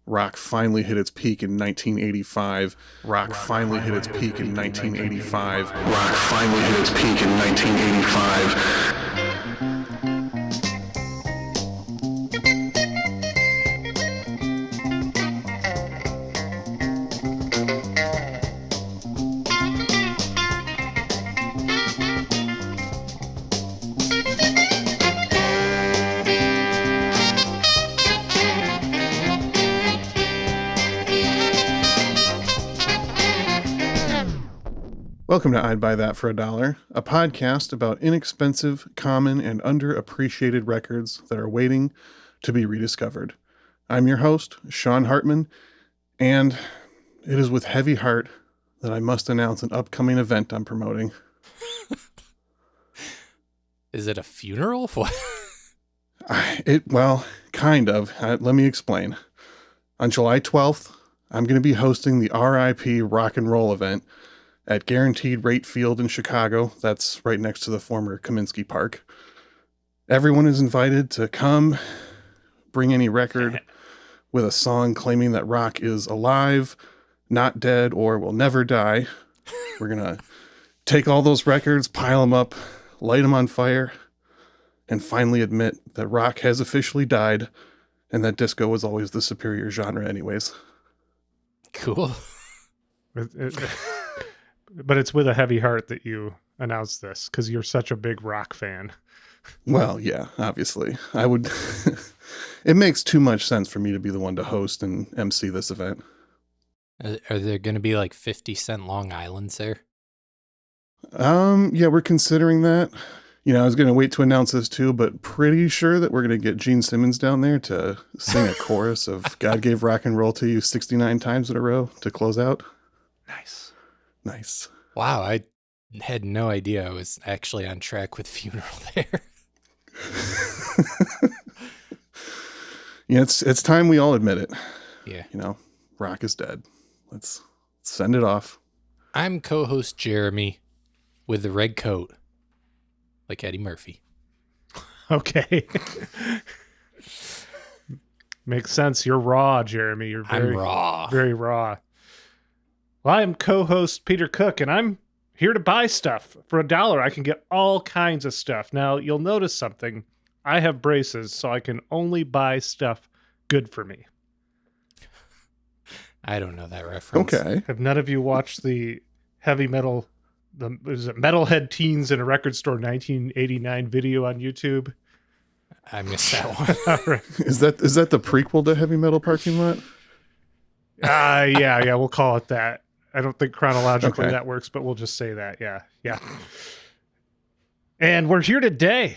Rock finally hit its peak in 1985. Rock finally hit its peak in 1985. Rock finally hit its peak in 1985. Welcome to I'd Buy That for $1, a podcast about inexpensive, common, and underappreciated records that are waiting to be rediscovered. I'm your host, Sean Hartman, and it is with heavy heart that I must announce an upcoming event I'm promoting. Is it a funeral? Well, kind of. Let me explain. On July 12th, I'm going to be hosting the RIP Rock and Roll event at Guaranteed Rate Field in Chicago. That's right next to the former Kaminsky Park. Everyone is invited to come, bring any record with a song claiming that rock is alive, not dead, or will never die. We're going to take all those records, pile them up, light them on fire, and finally admit that rock has officially died and that disco was always the superior genre anyways. Cool. But it's with a heavy heart that you announce this because you're such a big rock fan. Well, yeah, obviously. I would. It makes too much sense for me to be the one to host and MC this event. Are there going to be like 50-cent Long Islands there? Yeah, we're considering that. You know, I was going to wait to announce this too, but pretty sure that we're going to get Gene Simmons down there to sing a chorus of God Gave Rock and Roll to You 69 times in a row to close out. Nice. Wow, I had no idea I was actually on track with funeral there. Yeah, it's time we all admit it. Yeah. You know, rock is dead. Let's send it off. I'm co-host Jeremy with the red coat, like Eddie Murphy. Okay. Makes sense. You're raw, Jeremy. I'm raw. Very raw. Well, I'm co-host Peter Cook, and I'm here to buy stuff. For $1, I can get all kinds of stuff. Now, you'll notice something. I have braces, so I can only buy stuff good for me. I don't know that reference. Okay. Have none of you watched the heavy metal, Metalhead Teens in a Record Store 1989 video on YouTube? I missed that one. All right. Is that the prequel to Heavy Metal Parking Lot? Yeah, we'll call it that. I don't think chronologically Okay. that works, but we'll just say that. Yeah. And we're here today.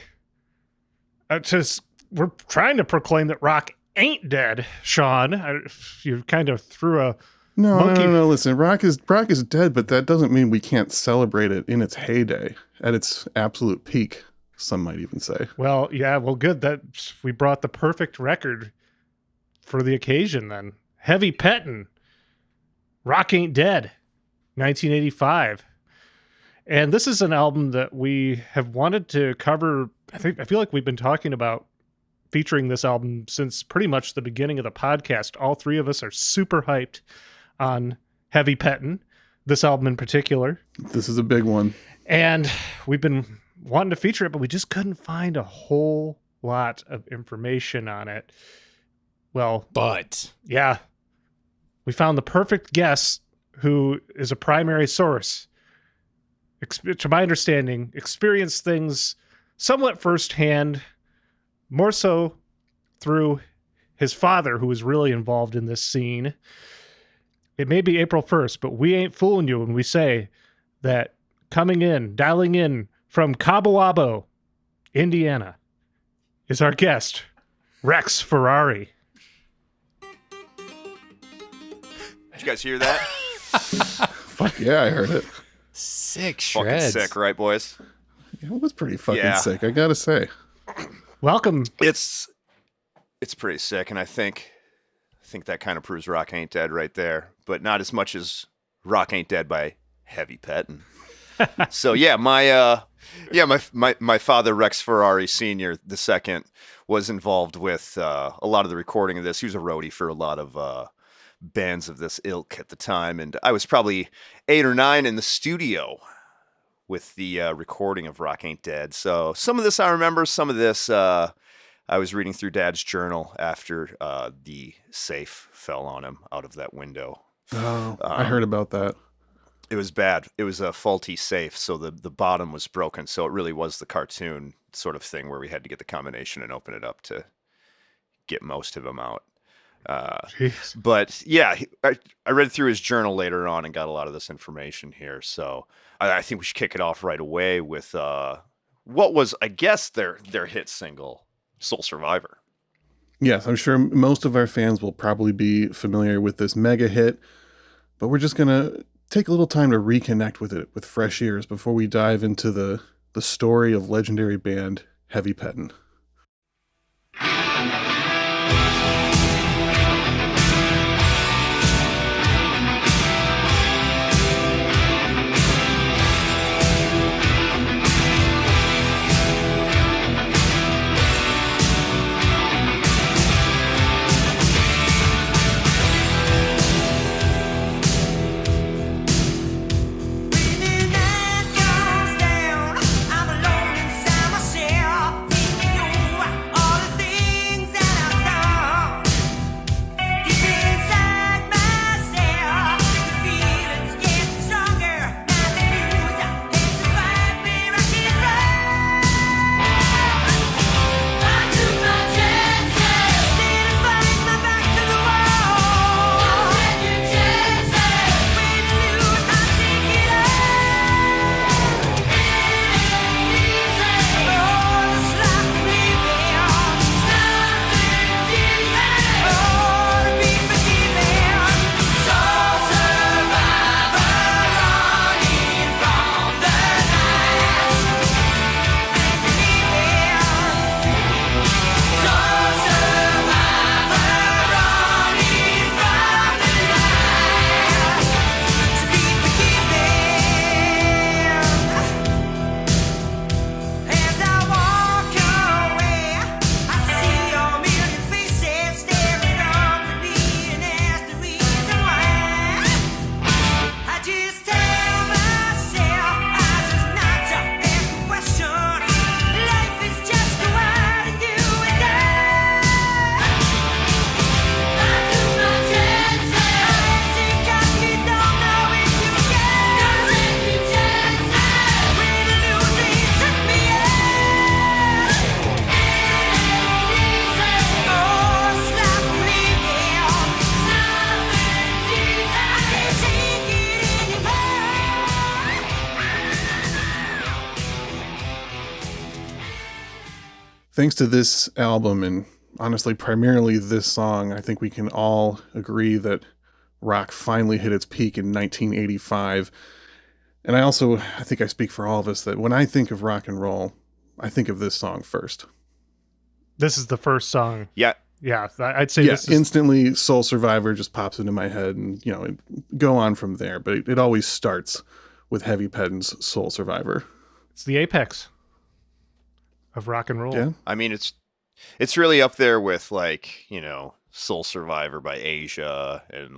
We're trying to proclaim that rock ain't dead, Sean. You kind of threw a monkey. No. Listen, rock is dead, but that doesn't mean we can't celebrate it in its heyday, at its absolute peak. Some might even say. Well, yeah, good that we brought the perfect record for the occasion. Then Heavy Pettin, Rock Ain't Dead, 1985. And this is an album that we have wanted to cover. I feel like we've been talking about featuring this album since pretty much the beginning of the podcast. All three of us are super hyped on Heavy Pettin, this album in particular. This is a big one. And we've been wanting to feature it, but we just couldn't find a whole lot of information on it. Well, But yeah, we found the perfect guest who is a primary source. To my understanding, experienced things somewhat firsthand, more so through his father, who was really involved in this scene. It may be April 1st, but we ain't fooling you when we say that dialing in from Cabo Wabo, Indiana, is our guest, Rex Ferrari. Did you guys hear that? Fuck yeah, I heard it. sick Fucking shreds. sick, right, boys? It was pretty fucking Yeah. sick, I gotta say. Welcome. It's pretty sick, and I think that kind of proves Rock Ain't Dead right there, but not as much as Rock Ain't Dead by Heavy Pettin. So yeah, my father Rex Ferrari Senior the second was involved with a lot of the recording of this. He was a roadie for a lot of bands of this ilk at the time, and I was probably 8 or 9 in the studio with the recording of Rock Ain't Dead. So some of this I remember, some of this I was reading through Dad's journal after the safe fell on him out of that window. Oh, I heard about that. It was bad. It was a faulty safe, so the bottom was broken. So it really was the cartoon sort of thing where we had to get the combination and open it up to get most of them out. Jeez. But yeah, I read through his journal later on and got a lot of this information here. So I think we should kick it off right away with what was, I guess, their hit single, Soul Survivor. Yes, I'm sure most of our fans will probably be familiar with this mega hit, but we're just going to take a little time to reconnect with it with fresh ears before we dive into the story of legendary band Heavy Pettin. Thanks to this album, and honestly, primarily this song, I think we can all agree that rock finally hit its peak in 1985. And I think I speak for all of us that when I think of rock and roll, I think of this song first. This is the first song. Yeah. Yeah, I'd say Yeah, this is... instantly Soul Survivor just pops into my head, and go on from there. But it always starts with Heavy Pettin's Soul Survivor. It's the apex of rock and roll. Yeah. I mean, it's really up there with Soul Survivor by Asia and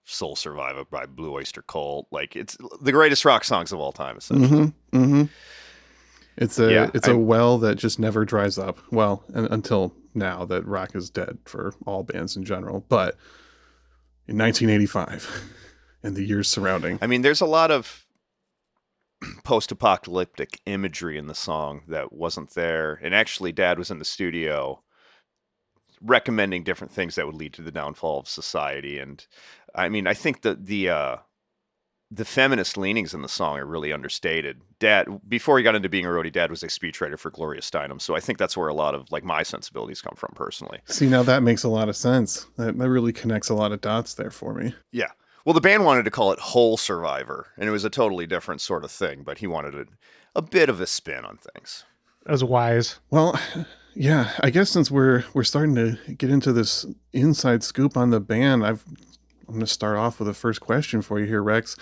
Soul Survivor by Blue Oyster Cult. It's the greatest rock songs of all time, essentially. Mm-hmm. Mm-hmm. It's a well that just never dries up. Well, until now that rock is dead for all bands in general. But in 1985 and the years surrounding. I mean, there's a lot of post-apocalyptic imagery in the song that wasn't there. And actually, Dad was in the studio recommending different things that would lead to the downfall of society. And I mean, I think that the feminist leanings in the song are really understated. Dad, before he got into being a roadie, Dad was a speechwriter for Gloria Steinem. So I think that's where a lot of my sensibilities come from personally. See, now that makes a lot of sense. That really connects a lot of dots there for me. Yeah. Well, the band wanted to call it Whole Survivor, and it was a totally different sort of thing, but he wanted a bit of a spin on things. That was wise. Well, yeah, I guess since we're starting to get into this inside scoop on the band, I'm going to start off with the first question for you here, Rex.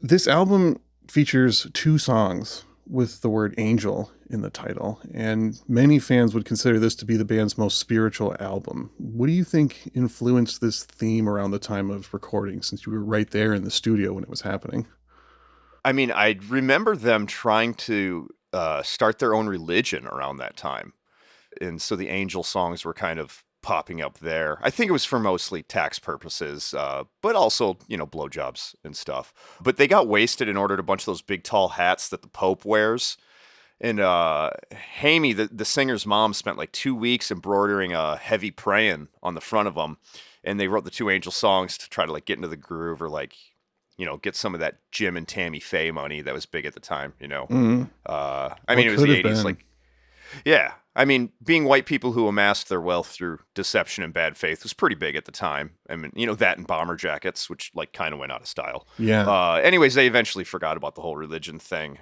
This album features 2 songs with the word angel in the title, and many fans would consider this to be the band's most spiritual album. What do you think influenced this theme around the time of recording, since you were right there in the studio when it was happening? I mean, I remember them trying to start their own religion around that time. And so the angel songs were kind of popping up there. I think it was for mostly tax purposes, but also, blowjobs and stuff. But they got wasted and ordered a bunch of those big tall hats that the Pope wears. And Hammy, the singer's mom, spent like 2 weeks embroidering a Heavy Praying on the front of them. And they wrote the 2 angel songs to try to like get into the groove or like, get some of that Jim and Tammy Faye money that was big at the time, Mm-hmm. I mean, it was the 80s. Like, yeah. I mean, being white people who amassed their wealth through deception and bad faith was pretty big at the time. I mean, that and bomber jackets, which like kind of went out of style. Yeah. Anyways, they eventually forgot about the whole religion thing.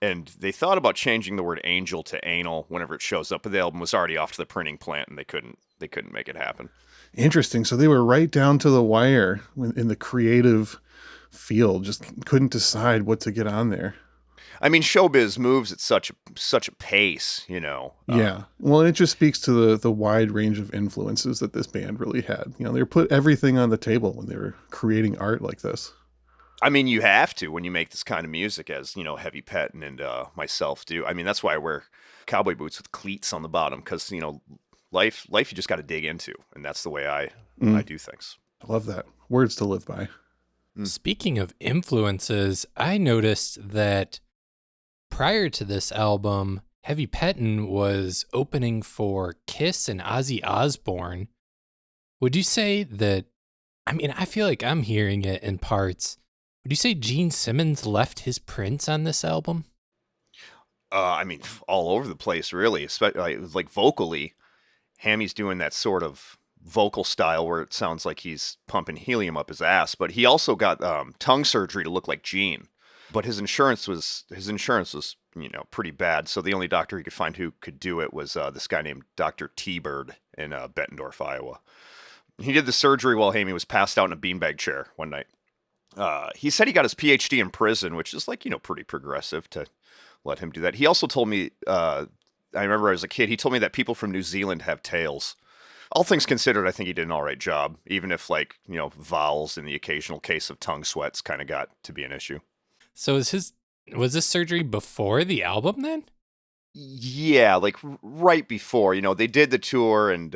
And they thought about changing the word angel to anal whenever it shows up, but the album was already off to the printing plant and they couldn't make it happen. Interesting. So they were right down to the wire in the creative field, just couldn't decide what to get on there. I mean, showbiz moves at such a pace, Yeah. Well, it just speaks to the wide range of influences that this band really had. They put everything on the table when they were creating art like this. I mean, you have to when you make this kind of music, as, Heavy Pettin and myself do. I mean, that's why I wear cowboy boots with cleats on the bottom, because, life you just got to dig into. And that's the way I do things. I love that. Words to live by. Speaking of influences, I noticed that prior to this album, Heavy Pettin was opening for Kiss and Ozzy Osbourne. Would you say that, I mean, I feel like I'm hearing it in parts. Would you say Gene Simmons left his prints on this album? I mean, all over the place, really, especially like vocally. Hammy's doing that sort of vocal style where it sounds like he's pumping helium up his ass, but he also got tongue surgery to look like Gene. But his insurance was pretty bad. So the only doctor he could find who could do it was this guy named Dr. T-Bird in Bettendorf, Iowa. He did the surgery while Hammy was passed out in a beanbag chair one night. He said he got his PhD in prison, which is like, pretty progressive to let him do that. He also told me, I remember as a kid, he told me that people from New Zealand have tails. All things considered, I think he did an all right job, even if vowels in the occasional case of tongue sweats kind of got to be an issue. So was this surgery before the album then? Yeah, like right before, they did the tour and,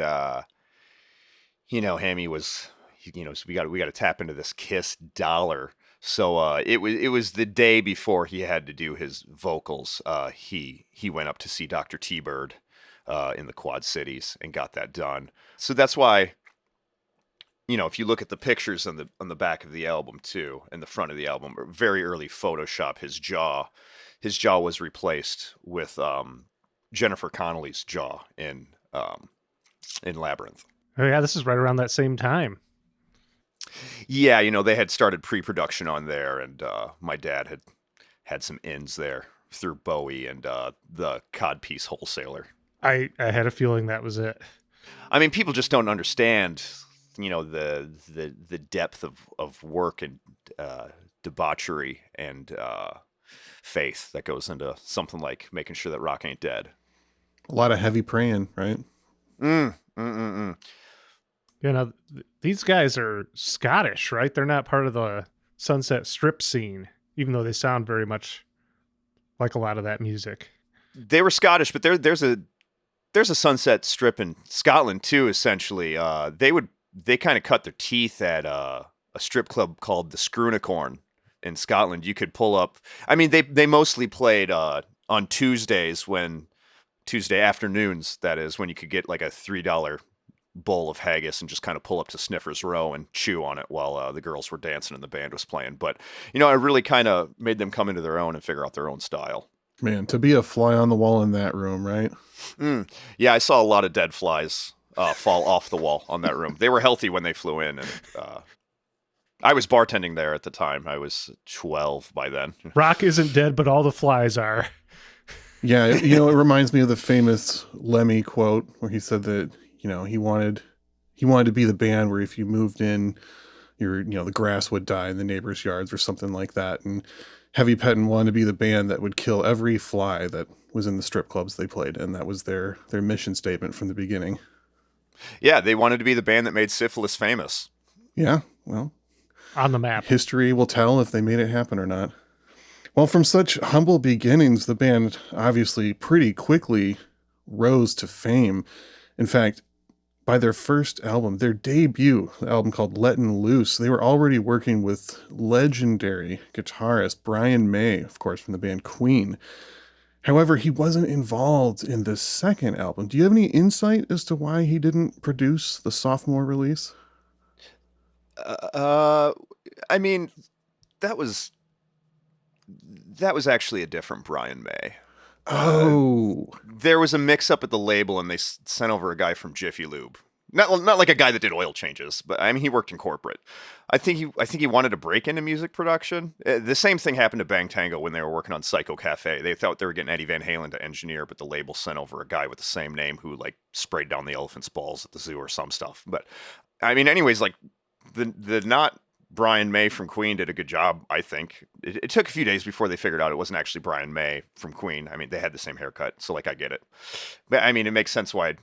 Hammy was, so we got to tap into this Kiss dollar. So it was the day before he had to do his vocals. He went up to see Dr. T-Bird in the Quad Cities and got that done. So that's why, if you look at the pictures on the back of the album too, and the front of the album, very early Photoshop, his jaw was replaced with Jennifer Connelly's jaw in Labyrinth. Oh yeah, this is right around that same time. Yeah, they had started pre-production on there, and my dad had some ins there through Bowie and the Codpiece Wholesaler. I had a feeling that was it. I mean, people just don't understand, the depth of work and debauchery and faith that goes into something like making sure that rock ain't dead. A lot of heavy praying, right? These guys are Scottish, right? They're not part of the Sunset Strip scene, even though they sound very much like a lot of that music. They were Scottish, but there's a Sunset Strip in Scotland too. Essentially, they kind of cut their teeth at a strip club called the Screwnicorn in Scotland. You could pull up. I mean, they mostly played on Tuesday afternoons. That is when you could get like a $3 bowl of haggis and just kind of pull up to Sniffer's Row and chew on it while the girls were dancing and the band was playing. But I really kind of made them come into their own and figure out their own style. Man, to be a fly on the wall in that room, right? Yeah, I saw a lot of dead flies fall off the wall on that room. They were healthy when they flew in, and I was bartending there at the time. I was 12 by then. Rock isn't dead, but all the flies are. Yeah, it reminds me of the famous Lemmy quote where he said that, he wanted to be the band where if you moved in the grass would die in the neighbors' yards or something like that. And Heavy Pettin wanted to be the band that would kill every fly that was in the strip clubs they played in. That was their mission statement from the beginning. Yeah, they wanted to be the band that made syphilis famous. Yeah, well, On the map. history will tell if they made it happen or not. Well, from such humble beginnings, the band obviously pretty quickly rose to fame. In fact, by their first album, their debut album called Lettin' Loose, they were already working with legendary guitarist Brian May, of course, from the band Queen. However, he wasn't involved in the second album. Do you have any insight as to why he didn't produce the sophomore release? I mean, that was actually a different Brian May. Oh. There was a mix-up at the label, and they sent over a guy from Jiffy Lube. Not like a guy that did oil changes, but I mean, he worked in corporate. I think he wanted to break into music production. The same thing happened to Bang Tango when they were working on Psycho Cafe. They thought they were getting Eddie Van Halen to engineer, but the label sent over a guy with the same name who like sprayed down the elephant's balls at the zoo or some stuff. But I mean, anyways, like the not Brian May from Queen did a good job, I think. It took a few days before they figured out it wasn't actually Brian May from Queen. I mean, they had the same haircut, so like I get it. But I mean, it makes sense why.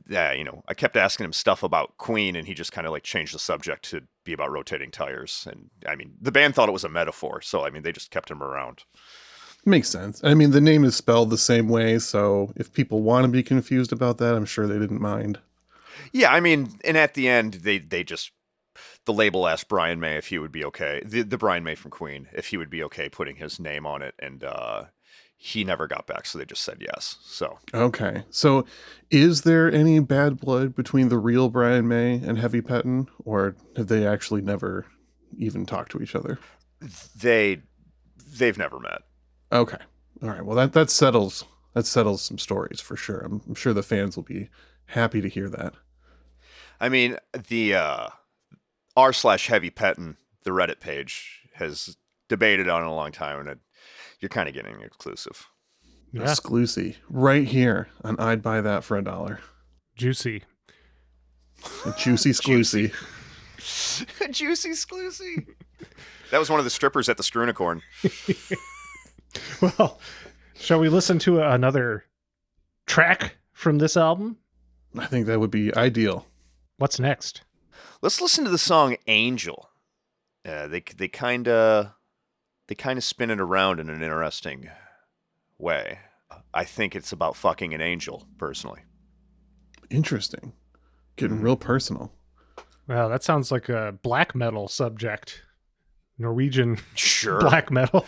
I kept asking him stuff about Queen, and he just kind of like changed the subject to be about rotating tires. And I mean, the band thought it was a metaphor, so I mean, they just kept him around. Makes sense. I mean, the name is spelled the same way, so if people want to be confused about that, I'm sure they didn't mind. Yeah, I mean, and at the end, they just the label asked Brian May if he would be okay. The Brian May from Queen, if he would be okay putting his name on it, and he never got back, so they just said yes. So okay, so is there any bad blood between the real Brian May and Heavy Pettin, or have they actually never even talked to each other? they've never met. Okay, all right. Well, that settles some stories for sure. I'm sure the fans will be happy to hear that. I mean, the r/Heavy Pettin, the Reddit page, has debated on it a long time, and you're kind of getting exclusive. Yeah. Exclusive right here on I'd Buy That for $1. Juicy. A juicy exclusive. Juicy exclusive. That was one of the strippers at the Screw-Unicorn. Well, shall we listen to another track from this album? I think that would be ideal. What's next? Let's listen to the song "Angel." They kind of spin it around in an interesting way. I think it's about fucking an angel, personally. Interesting. Getting real personal. Wow, that sounds like a black metal subject. Norwegian Sure. black metal.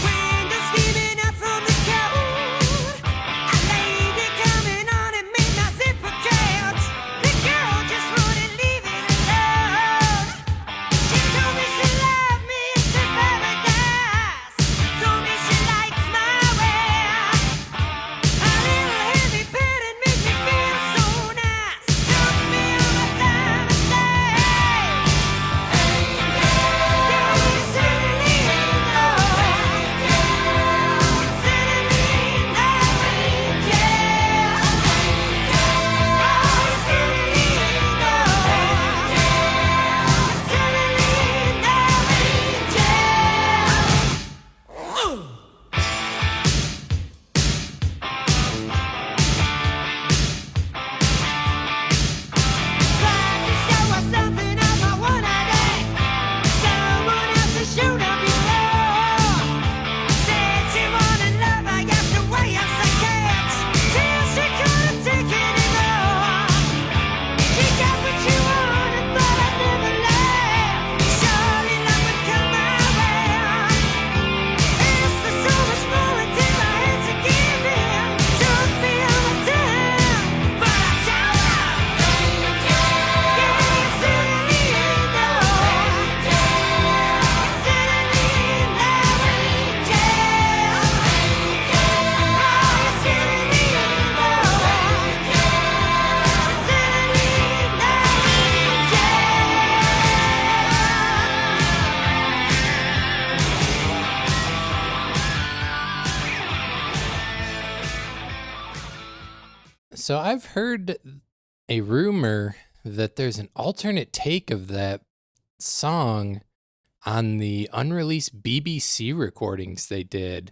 Windows giving up from the couch. So I've heard a rumor that there's an alternate take of that song on the unreleased BBC recordings they did.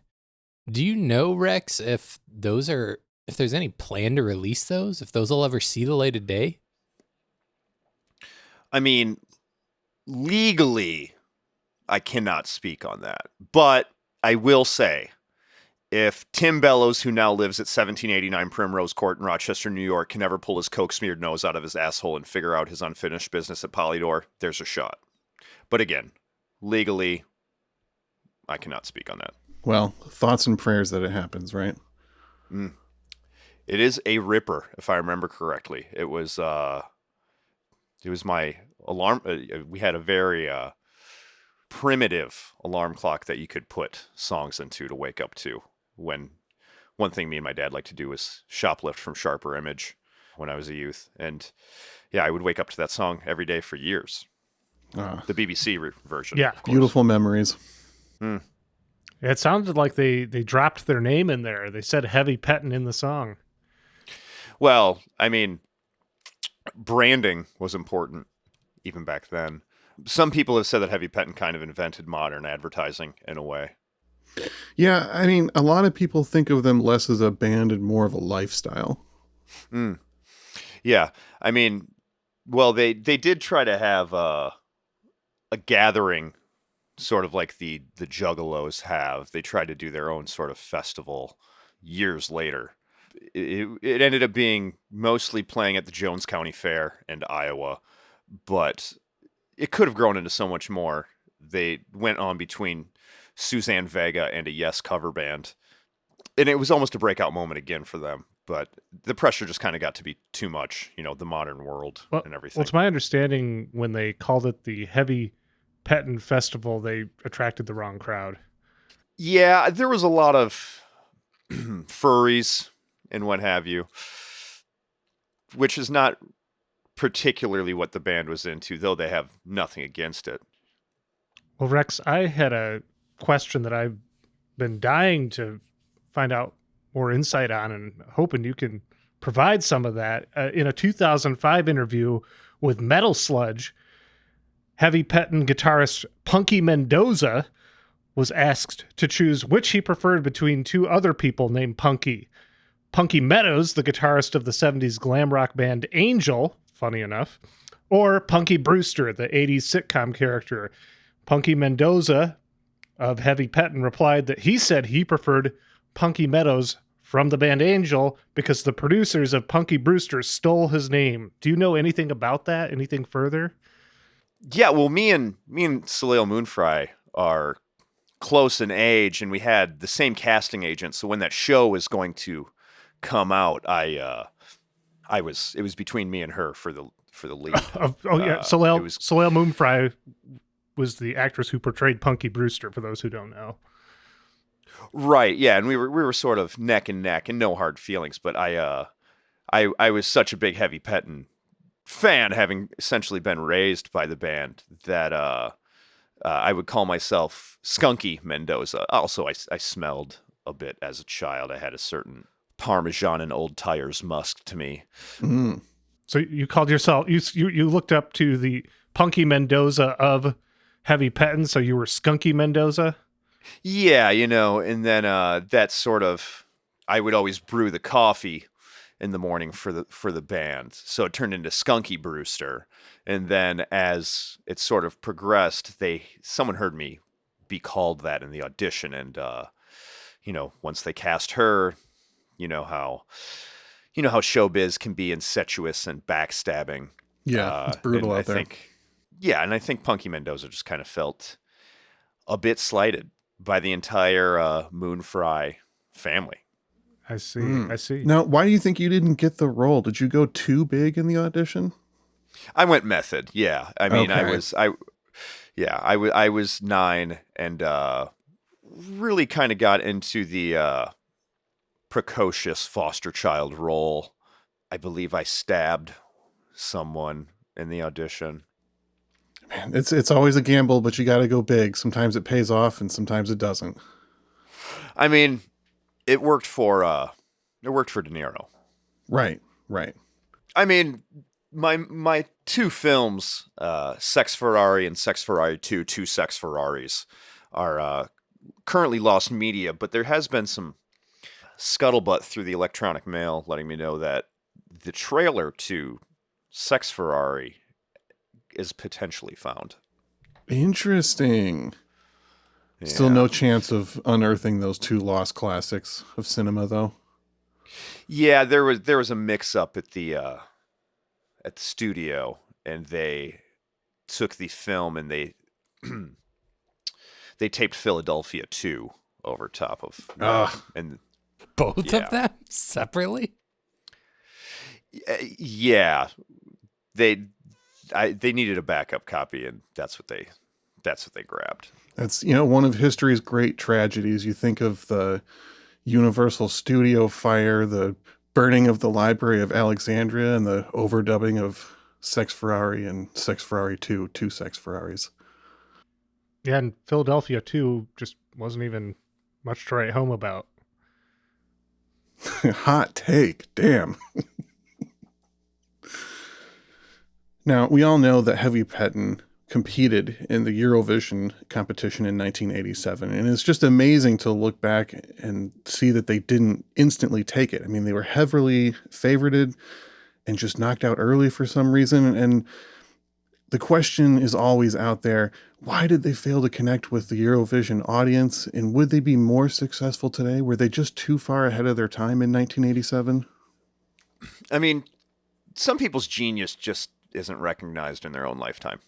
Do you know, Rex, if there's any plan to release those, if those will ever see the light of day? I mean, legally, I cannot speak on that. But I will say, if Tim Bellows, who now lives at 1789 Primrose Court in Rochester, New York, can ever pull his coke-smeared nose out of his asshole and figure out his unfinished business at Polydor, there's a shot. But again, legally, I cannot speak on that. Well, thoughts and prayers that it happens, right? It is a ripper, if I remember correctly. It was my alarm. We had a very primitive alarm clock that you could put songs into to wake up to. When one thing me and my dad liked to do was shoplift from Sharper Image when I was a youth, and yeah, I would wake up to that song every day for years. The BBC version, Yeah, of course. Beautiful memories. It sounded like they dropped their name in there. They said Heavy Pettin in the song. Well, I mean, branding was important even back then. Some people have said that Heavy Pettin kind of invented modern advertising in a way. Yeah, I mean, a lot of people think of them less as a band and more of a lifestyle. Yeah, I mean, well, they did try to have a gathering, sort of like the Juggalos have. They tried to do their own sort of festival years later. It ended up being mostly playing at the Jones County Fair in Iowa, but it could have grown into so much more. They went on between Suzanne Vega and a Yes cover band, and it was almost a breakout moment again for them. But the pressure just kind of got to be too much, the modern world and everything. Well, it's my understanding when they called it the Heavy Pettin Festival, they attracted the wrong crowd. Yeah, there was a lot of furries and what have you, which is not particularly what the band was into, though they have nothing against it. Well, Rex, I had a question that I've been dying to find out more insight on and hoping you can provide some of that. In a 2005 interview with Metal Sludge, Heavy Pettin guitarist Punky Mendoza was asked to choose which he preferred between two other people named Punky. Punky Meadows, the guitarist of the 70s glam rock band Angel, funny enough, or Punky Brewster, the 80s sitcom character. Punky Mendoza of Heavy Pettin replied that he said he preferred Punky Meadows from the band Angel because the producers of Punky Brewster stole his name. Do you know anything about that? Anything further? Yeah, well, me and Soleil Moonfry are close in age, and we had the same casting agent. So when that show was going to come out, it was between me and her for the lead. Soleil Moonfry was the actress who portrayed Punky Brewster, for those who don't know. Right, yeah, and we were sort of neck and neck, and no hard feelings. But I was such a big Heavy Pettin fan, having essentially been raised by the band, that I would call myself Skunky Mendoza. Also, I smelled a bit as a child. I had a certain Parmesan and old tires musk to me. So you called yourself, you looked up to the Punky Mendoza of Heavy Pettin, so you were Skunky Mendoza? Yeah, and then that sort of, I would always brew the coffee in the morning for the band, so it turned into Skunky Brewster. And then as it sort of progressed, someone heard me be called that in the audition, and once they cast her, you know how showbiz can be incestuous and backstabbing. Yeah, it's brutal out there. And I think Punky Mendoza just kind of felt a bit slighted by the entire Moonfry family. I see. Now, why do you think you didn't get the role? Did you go too big in the audition? I went method. Yeah. I mean, Okay. I was 9 and really kind of got into the precocious foster child role. I believe I stabbed someone in the audition. Man, it's always a gamble, but you got to go big. Sometimes it pays off, and sometimes it doesn't. I mean, it worked for De Niro. Right, right. I mean, my two films, Sex Ferrari and Sex Ferrari 2, Two Sex Ferraris, are currently lost media, but there has been some scuttlebutt through the electronic mail letting me know that the trailer to Sex Ferrari is potentially found. Interesting. Still Yeah. no chance of unearthing those two lost classics of cinema, though. Yeah, there was a mix up at the studio, and they took the film and they they taped Philadelphia 2 over top of that. Ah, And Both yeah. of them separately? Yeah, they they needed a backup copy, and that's what they grabbed. that's, one of history's great tragedies. You think of the Universal Studio fire, the burning of the Library of Alexandria, and the overdubbing of Sex Ferrari and Sex Ferrari 2, Two Sex Ferraris. Yeah, and Philadelphia too just wasn't even much to write home about. Hot take. Damn. Now, we all know that Heavy Pettin competed in the Eurovision competition in 1987, and it's just amazing to look back and see that they didn't instantly take it. I mean, they were heavily favorited and just knocked out early for some reason, and the question is always out there, why did they fail to connect with the Eurovision audience, and would they be more successful today? Were they just too far ahead of their time in 1987? I mean, some people's genius just isn't recognized in their own lifetime,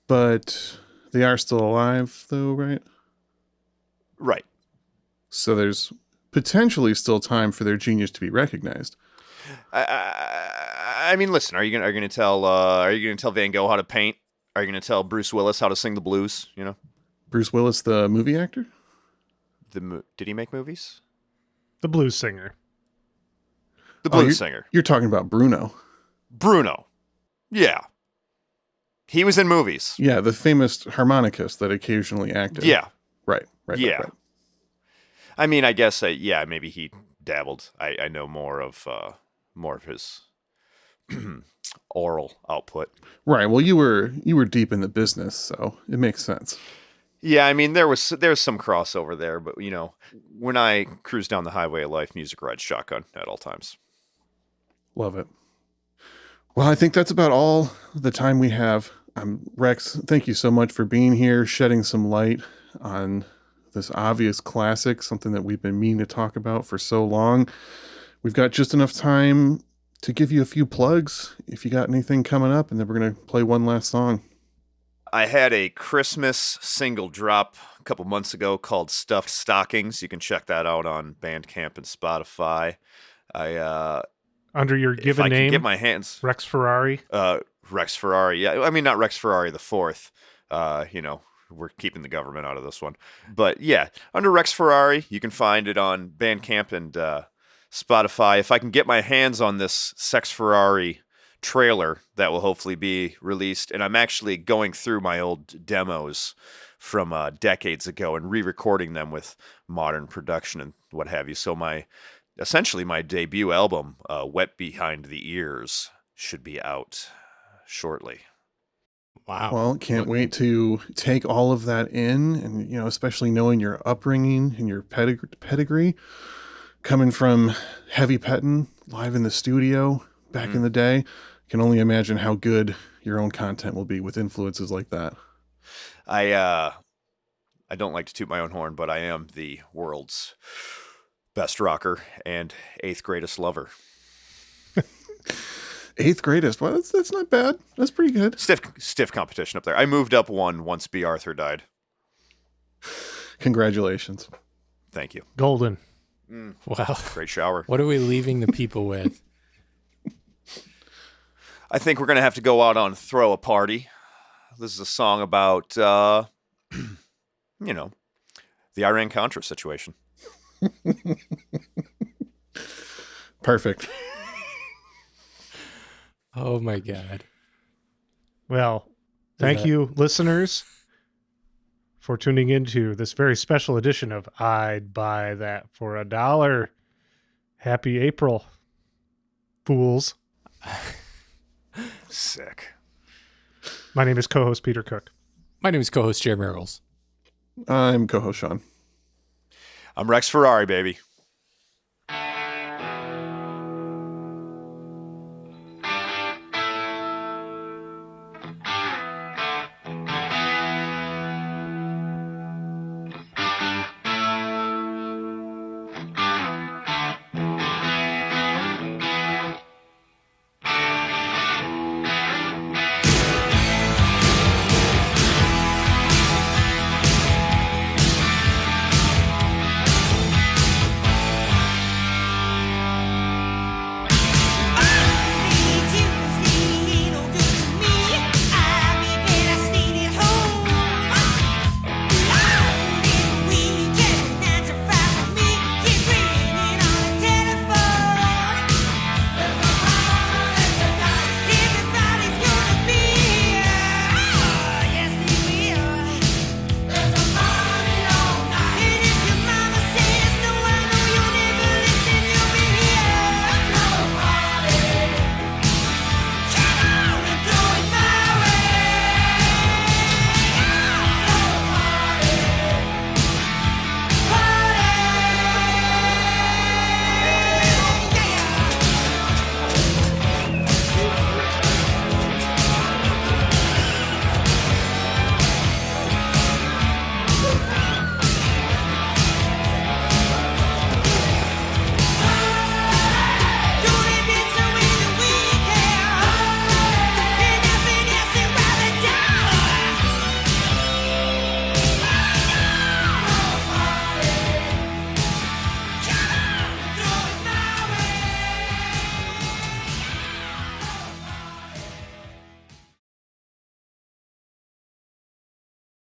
But they are still alive, though, right? Right. So there's potentially still time for their genius to be recognized. I mean, listen. Are you gonna tell Van Gogh how to paint? Are you gonna tell Bruce Willis how to sing the blues? Bruce Willis, the movie actor? Did he make movies? The blues singer. The blues singer, You're talking about Bruno. Bruno. Yeah, he was in movies. Yeah, the famous harmonicist that occasionally acted. Yeah, Right. yeah. Right. I mean, I guess maybe he dabbled. I know more of his oral output. Right. Well, you were deep in the business, so it makes sense. Yeah, I mean, there was some crossover there, but when I cruise down the highway of life, music rides shotgun at all times. Love it. Well, I think that's about all the time we have. Rex, thank you so much for being here, shedding some light on this obvious classic, something that we've been meaning to talk about for so long. We've got just enough time to give you a few plugs if you got anything coming up, and then we're going to play one last song. I had a Christmas single drop a couple months ago called Stuffed Stockings. You can check that out on Bandcamp and Spotify. Under your If given I name, can get my hands, Rex Ferrari. Rex Ferrari. Yeah, I mean, not Rex Ferrari the fourth. We're keeping the government out of this one. But yeah, under Rex Ferrari, you can find it on Bandcamp and Spotify. If I can get my hands on this Sex Ferrari trailer that will hopefully be released, and I'm actually going through my old demos from decades ago and re-recording them with modern production and what have you. So essentially my debut album, Wet Behind the Ears, should be out shortly. Wow. Well, can't wait to take all of that in, and especially knowing your upbringing and your pedigree, coming from Heavy Pettin live in the studio back in the day. Can only imagine how good your own content will be with influences like that. I don't like to toot my own horn, but I am the world's best rocker and 8th greatest lover. 8th greatest. Well, that's not bad. That's pretty good. Stiff competition up there. I moved up one once B. Arthur died. Congratulations. Thank you. Golden. Well, Great shower. what are we leaving the people with? I think we're going to have to go out on Throw a Party. This is a song about, the Iran-Contra situation. Perfect. Oh my God. Well, thank you, listeners, for tuning into this very special edition of I'd Buy That for $1. Happy April. Fools. Sick. My name is co-host Peter Cook. My name is co-host Jeremy Earls. I'm co-host Sean. I'm Rex Ferrari, baby.